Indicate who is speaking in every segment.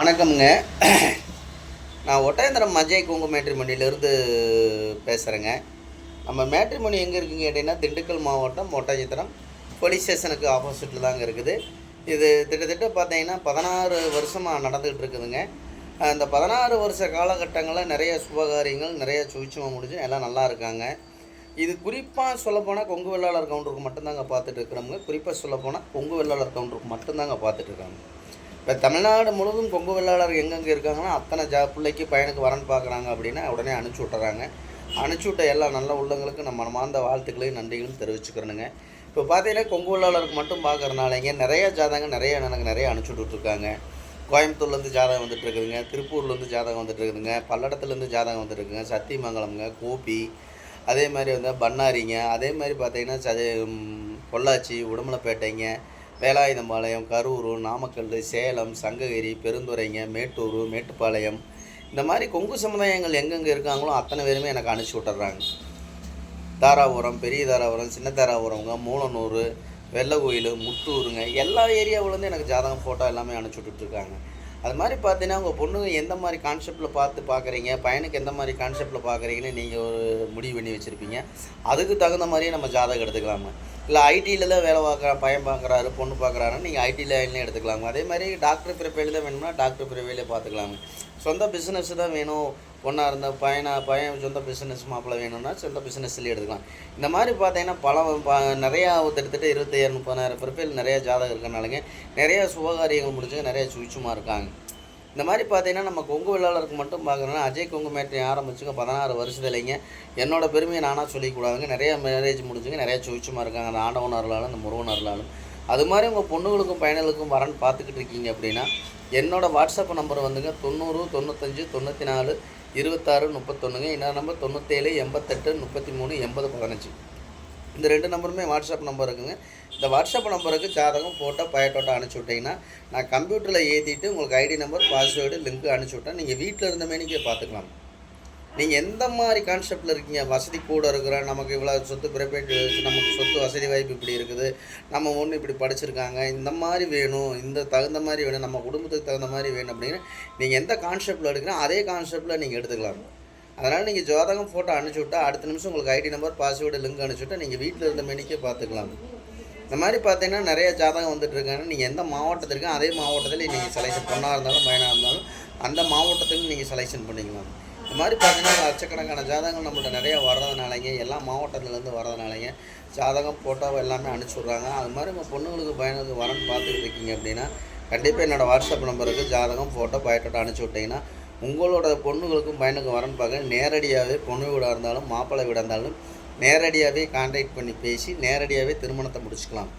Speaker 1: வணக்கம்ங்க. நான் ஒட்டயந்திரம் அஜய் குங்கு மேட்ரிமோனியிலேருந்து பேசுகிறேங்க. நம்ம மேட்ரிமோனி எங்கே இருக்குங்க கேட்டிங்கன்னா, திண்டுக்கல் மாவட்டம் ஒட்டயந்திரம் போலீஸ் ஸ்டேஷனுக்கு ஆப்போசிட்டில் தாங்க இருக்குது. இது கிட்டத்தட்ட பார்த்தீங்கன்னா 16 வருஷமாக நடந்துகிட்டு இருக்குதுங்க. அந்த 16 வருஷ காலகட்டங்களில் நிறைய சுபகாரியங்கள், நிறைய சுவிட்சமாக முடிஞ்சு எல்லாம் நல்லா இருக்காங்க. இது குறிப்பாக சொல்லப்போனால் கொங்கு வெள்ளாளர் கவுண்டருக்கு மட்டும்தாங்க பார்த்துட்டு இருக்கிறோமுங்க. குறிப்பாக சொல்லப்போனால் கொங்கு வெள்ளாளர் கவுண்டருக்கு மட்டும்தாங்க பார்த்துட்ருக்காங்க. இப்போ தமிழ்நாடு முழுவதும் கொங்கு வெள்ளாளர் எங்கெங்கே இருக்காங்கன்னா அத்தனை பிள்ளைக்கு பையனுக்கு வரன் பார்க்குறாங்க அப்படின்னா உடனே அனுப்பிச்சி விட்டுறாங்க. அனுப்பிச்சி விட்ட எல்லா நல்ல உள்ளங்களுக்கு நம்ம மனமார்ந்த வாழ்த்துக்களையும் நன்றிகளும் தெரிவிச்சுக்கிறேனுங்க. இப்போ பார்த்தீங்கன்னா கொங்கு வெள்ளாளருக்கு மட்டும் பார்க்குறனாலங்க நிறைய ஜாதகம் எனக்கு நிறைய அனுப்பிச்சி விட்டுருக்காங்க. கோயம்புத்தூர்லேருந்து ஜாதகம் வந்துட்டு இருக்குதுங்க, திருப்பூர்லேருந்து ஜாதகம் வந்துட்டு இருக்குதுங்க, பல்லடத்துலேருந்து ஜாதகம் வந்துட்டு இருக்குங்க, சத்தியமங்கலம்ங்க, கோபி, அதே மாதிரி வந்து பண்ணாரிங்க, அதே மாதிரி பார்த்தீங்கன்னா பொள்ளாச்சி, உடுமலைப்பேட்டைங்க, வேலாயுதம்பாளையம், கரூர், நாமக்கல், சேலம், சங்ககிரி, பெருந்துறைங்க, மேட்டூர், மேட்டுப்பாளையம், இந்த மாதிரி கொங்கு சமுதாயங்கள் எங்கெங்கே இருக்காங்களோ அத்தனை பேருமே எனக்கு அனுப்பிச்சி விட்டுறாங்க. தாராபுரம், பெரிய தாராபுரம், சின்ன தாராபுரம்ங்க, மூலனூர், வெள்ளக்கோயில், முத்தூருங்க, எல்லா ஏரியாவிலேருந்து எனக்கு ஜாதகம் ஃபோட்டோ எல்லாமே அனுப்பிச்சி விட்டுட்ருக்காங்க. அது மாதிரி பார்த்தீங்கன்னா உங்கள் பொண்ணுங்க எந்த மாதிரி கான்செப்டில் பார்க்குறீங்க, பையனுக்கு எந்த மாதிரி கான்செப்டில் பார்க்குறீங்கன்னு நீங்கள் ஒரு முடிவு பண்ணி வச்சுருப்பீங்க. அதுக்கு தகுந்த மாதிரியே நம்ம ஜாதகம் எடுத்துக்கலாமா. இல்லை ஐடியில் தான் வேலை பார்க்குற பையன் பார்க்குறாரு, பொண்ணு பார்க்குறாருன்னு நீங்கள் ஐடி லைன்லேயும் எடுத்துக்கலாங்க. அதே மாதிரி டாக்டர் பிறவையில் தான் வேணும்னா டாக்டர் பிறவையிலே பார்த்துக்கலாங்க. சொந்த பிஸ்னஸ் தான் வேணும் பொண்ணாக இருந்தால் பையன் சொந்த பிஸ்னஸ் மாப்பிள்ளை வேணும்னா சொந்த பிஸ்னஸ்லேயே எடுத்துக்கலாம். இந்த மாதிரி பார்த்தீங்கன்னா நிறையா கிட்டத்தட்ட 27,000-30,000 பிறவையில் நிறையா ஜாதகம் இருக்கிறனாலங்க நிறையா சுபகாரியங்கள் முடிஞ்சுங்க, நிறையா சுவிச்சுமாக இருக்காங்க. இந்த மாதிரி பார்த்தீங்கன்னா நம்ம கொங்கு வெள்ளாளருக்கு மட்டும் பார்க்குறோன்னா அஜய் கொங்கு மேட்ரி ஆரம்பிச்சுங்க 16 வருஷத்துலேங்க. என்னோடய பெருமையை நானாக சொல்லிக்கூடாதுங்க. நிறையா மேரேஜ் முடிஞ்சுங்க, நிறையா சுவிச்சமாக இருக்காங்க. அந்த ஆண்டவன் அருளாலும் அந்த முருகன் அருளாலும். அது மாதிரி உங்கள் பொண்ணுகளுக்கும் பையனுக்கும் வரன்னு பார்த்துக்கிட்டு இருக்கீங்க அப்படின்னா என்னோடய வாட்ஸ்அப் நம்பர் வந்துங்க 90 95 94 26 31ங்க. இன்னொரு நம்பர் 97 88 33 80 15. இந்த 2 நம்பருமே வாட்ஸ்அப் நம்பர் இருக்குங்க. இந்த வாட்ஸ்அப் நம்பருக்கு ஜாதகம் ஃபோட்டோ பயோட்டோட்டோ அனுப்பிச்சி விட்டிங்கன்னா நான் கம்ப்யூட்டரில் ஏற்றிட்டு உங்களுக்கு ஐடி நம்பர், பாஸ்வேர்டு, லிங்க்கு அனுப்பிச்சி விட்டேன். நீங்கள் வீட்டில் இருந்தமே நீங்கள் பார்த்துக்கலாம். நீங்கள் எந்த மாதிரி கான்செப்டில் இருக்கீங்க, வசதி கூட இருக்கிற நமக்கு இவ்வளோ சொத்து ப்ரைவேட், நமக்கு சொத்து வசதி வாய்ப்பு இப்படி இருக்குது, நம்ம ஒன்று இப்படி படிச்சிருக்காங்க, இந்த மாதிரி வேணும், இந்த தகுந்த மாதிரி வேணும், நம்ம குடும்பத்துக்கு தகுந்த மாதிரி வேணும் அப்படின்னு நீங்கள் எந்த கான்செப்டில் எடுக்கிறோம் அதே கான்செப்டில் நீங்கள் எடுத்துக்கலாம். அதனால் நீங்கள் ஜாதகம் ஃபோட்டோ அனுப்பிச்சி விட்டால் அடுத்த நிமிஷம் உங்களுக்கு ஐடி நம்பர், பாஸ்வேர்டு, லிங்க் அனுப்பிச்சி விட்டால் நீங்கள் வீட்டில் இருந்த மேனிக்கே பார்த்துக்கலாம். இந்த மாதிரி பார்த்தீங்கன்னா நிறைய ஜாதகம் வந்துட்டு இருக்காங்க. நீங்கள் எந்த மாவட்டத்திற்கு அதே மாவட்டத்தில் நீங்கள் செலெக்ஷன் பொண்ணாக இருந்தாலும் பையனாக இருந்தாலும் அந்த மாவட்டத்துக்கு நீங்கள் செலெக்ஷன் பண்ணிக்கலாம். இந்த மாதிரி பார்த்தீங்கன்னா லட்சக்கணக்கான ஜாதகங்கள் நம்மள்ட்ட நிறையா வர்றதுனாலங்க, எல்லா மாவட்டத்துலேருந்து வர்றதுனாலங்க ஜாதகம் ஃபோட்டோவை எல்லாமே அனுப்பிச்சி விட்றாங்க. அது மாதிரி உங்கள் பொண்ணுங்களுக்கு பையனுக்கு வரன்னு பார்த்துக்கிட்டு இருக்கீங்க அப்படின்னா கண்டிப்பாக என்னோடய வாட்ஸ்அப் நம்பருக்கு ஜாதகம் ஃபோட்டோ பயோட்டோட்டோ அனுப்பிச்சி விட்டிங்கன்னா உங்களோட பொண்ணுங்களுக்கும் பையனுக்கும் வரன்னு பார்க்க நேரடியாகவே பொண்ணு வீடாக இருந்தாலும் மாப்பிள்ளை வீடாக இருந்தாலும் நேரடியாகவே கான்டாக்ட் பண்ணி பேசி நேரடியாகவே திருமணத்தை முடிச்சுக்கலாம்.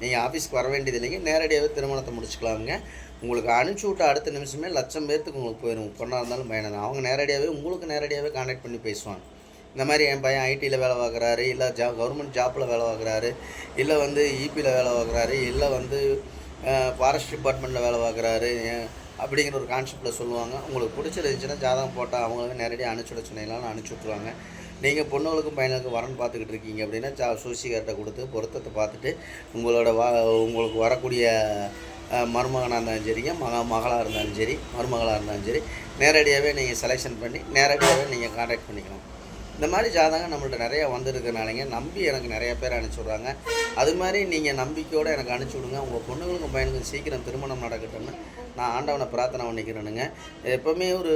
Speaker 1: நீங்கள் ஆஃபீஸ்க்கு வர வேண்டியது இல்லைங்க, நேரடியாகவே திருமணத்தை முடிச்சுக்கலாமுங்க. உங்களுக்கு அனுப்பிச்சி விட்ட அடுத்த நிமிஷமே 1,00,000 பேர்த்துக்கு உங்களுக்கு போயிடும். பொண்ணாக இருந்தாலும் பையனாக இருந்தாலும் அவங்க நேரடியாகவே கான்டாக்ட் பண்ணி பேசுவாங்க. இந்த மாதிரி என் பையன் ஐடியில் வேலை பார்க்குறாரு, இல்லை கவர்மெண்ட் ஜாப்பில் வேலை பார்க்குறாரு, இல்லை வந்து இபியில் வேலை பார்க்குறாரு, இல்லை வந்து ஃபாரஸ்ட் டிபார்ட்மெண்ட்டில் வேலை பார்க்குறாரு அப்படிங்கிற ஒரு கான்செப்டில் சொல்லுவாங்க. உங்களுக்கு பிடிச்சிருந்துச்சுன்னா ஜாதகம் போட்டால் அவங்களுக்கு நேரடியாக அனுப்பிச்சி விட சொன்னீங்களாலும் அனுப்பிச்சி விட்ருவாங்க. நீங்கள் பொண்ணுங்களுக்கும் பையனுக்கும் வரன்னு பார்த்துக்கிட்டு இருக்கீங்க அப்படின்னா சோசிகார்ட்டை கொடுத்து பொருத்தத்தை பார்த்துட்டு உங்களுக்கு வரக்கூடிய மருமகனாக இருந்தாலும் சரிங்க, மகளாக இருந்தாலும் சரி, மருமகளாக இருந்தாலும் சரி, நேரடியாகவே நீங்கள் செலெக்ஷன் பண்ணி நேரடியாகவே நீங்கள் கான்டாக்ட் பண்ணிக்கலாம். இந்த மாதிரி ஜாதகம் நம்மள்ட்ட நிறையா வந்துருக்கிறனாலங்க நம்பி எனக்கு நிறையா பேர் அனுப்பிச்சி விட்றாங்க. அது மாதிரி நீங்கள் நம்பிக்கையோடு எனக்கு அனுப்பிச்சி விடுங்க. உங்கள் பொண்ணுங்களுக்கும் பையனுக்கும் சீக்கிரம் திருமணம் நடக்கட்டும்னு நான் ஆண்டவனை பிரார்த்தனை பண்ணிக்கிறேனுங்க. எப்போவுமே ஒரு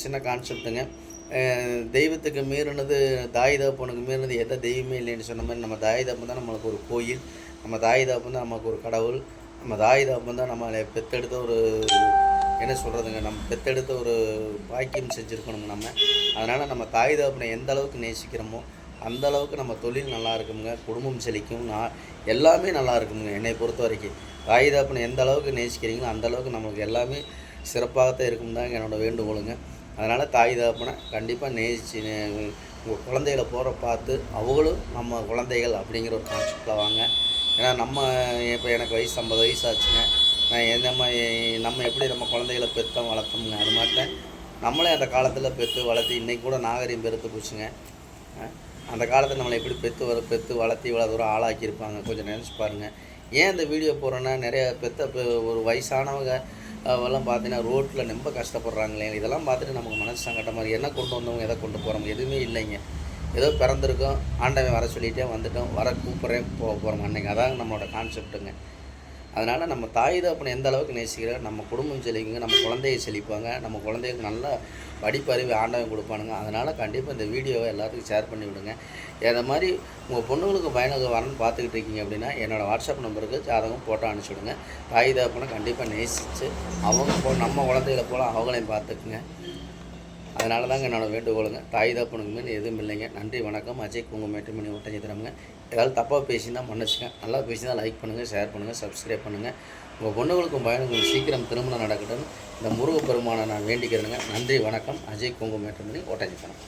Speaker 1: சின்ன கான்செப்ட்டுங்க, தெய்வத்துக்கு மீறினது தாய் தகப்பனுக்கு மீறினது எந்த தெய்வமே இல்லைன்னு சொன்ன மாதிரி நம்ம தாய் தகப்பன் தான் நம்மளுக்கு ஒரு கோயில், நம்ம தாய் தகப்பன் தான் நமக்கு ஒரு கடவுள், நம்ம தாய் தகப்பன் தான் நம்மளை பெற்றெடுத்த ஒரு என்ன சொல்கிறதுங்க, நம்ம பெற்றெடுத்த ஒரு பாக்கியம் செஞ்சுருக்கணுங்க நம்ம. அதனால் நம்ம தாய் தகப்பனை எந்த அளவுக்கு நேசிக்கிறோமோ அந்த அளவுக்கு நம்ம தொழில் நல்லா இருக்குங்க, குடும்பம் செழிக்கும், எல்லாமே நல்லா இருக்குங்க. என்னை பொறுத்த வரைக்கும் தாய் தகப்பனை எந்த அளவுக்கு நேசிக்கிறீங்களோ அந்த அளவுக்கு நம்மளுக்கு எல்லாமே சிறப்பாகத்தான் இருக்கும் தாங்க என்னோடய வேண்டுகோளுங்க. அதனால் தாய் தகப்பனை கண்டிப்பாக நேசிச்சு உங்கள் குழந்தைகளை போகிற பார்த்து அவங்களும் நம்ம குழந்தைகள் அப்படிங்கிற ஒரு கான்செப்டில் வாங்க. ஏன்னா இப்போ எனக்கு வயசு 50 வயசு ஆச்சுங்க. நம்ம எப்படி நம்ம குழந்தைகளை பெற்றோம் வளர்த்தோம்ங்க, அது மாதிரி நம்மளே அந்த காலத்தில் பெற்று வளர்த்து இன்றைக்கி கூட நாகரிகம் பெருத்து போச்சுங்க. அந்த காலத்தில் நம்மளை எப்படி பெற்று வளர்த்தி இவ்வளோ தூரம் ஆளாக்கியிருப்பாங்க கொஞ்சம் நினச்சி பாருங்கள். ஏன் இந்த வீடியோ போடுறேன்னா நிறைய ஒரு வயசானவங்க அவெல்லாம் பார்த்தீங்கன்னா ரோட்டில் ரொம்ப கஷ்டப்படுறாங்களே, இதெல்லாம் பார்த்துட்டு நமக்கு மனசு சங்கடமாக இருக்குது. என்ன கொண்டு வந்தவங்க எதை கொண்டு போகிறோம் எதுவுமே இல்லைங்க. ஏதோ பிறந்திருக்கோம், ஆண்டவன் வர சொல்லிகிட்டே வந்துட்டோம், வர கூப்பிட்றேன் போக போகிறோம் அன்றைக்கி. அதான் நம்மளோட கான்செப்ட்டுங்க. அதனால் நம்ம தாய் தகப்பனை எந்த அளவுக்கு நேசிக்கிறோம், நம்ம குடும்பம் செழிக்குங்க, நம்ம குழந்தைய செழிப்பாங்க, நம்ம குழந்தைகளுக்கு நல்ல படிப்பறிவு ஆண்டவன் கொடுப்பானுங்க. அதனால் கண்டிப்பாக இந்த வீடியோவை எல்லாத்துக்கும் ஷேர் பண்ணி விடுங்க. இதை மாதிரி உங்கள் பொண்ணுங்களுக்கு பையனுக்கு வரணும்னு பார்த்துக்கிட்டு இருக்கீங்க அப்படின்னா என்னோடய வாட்ஸ்அப் நம்பருக்கு ஜாதகம் போட்டோ அனுப்பிச்சுடுங்க. தாய் தகப்பனை கண்டிப்பாக நேசித்து அவங்க நம்ம குழந்தைகளை போல் அவங்களையும் பார்த்துக்குங்க. அதனால தாங்க என்னோடய வேண்டுகோளுங்க. தாய் தகப்பனுக்கு மேலே எதுவும் இல்லைங்க. நன்றி, வணக்கம். அஜய் குங்குமம் மேட்ரிமோனி ஒட்டஞ்சத்திரமுங்க. ஏதாவது தப்பாக பேசினா மன்னிச்சுங்க. நல்லா பேசினா லைக் பண்ணுங்கள், ஷேர் பண்ணுங்கள், சப்ஸ்கிரைப் பண்ணுங்கள். உங்கள் பொண்ணுங்களுக்கும் பையனுக்கும் சீக்கிரம் திருமணம் நடக்கட்டும்னு இந்த முருகப்பெருமானை நான் வேண்டிக்கிறேனுங்க. நன்றி, வணக்கம். அஜய் குங்குமம் மேட்ரிமோனி ஒட்டஞ்சத்திரம்.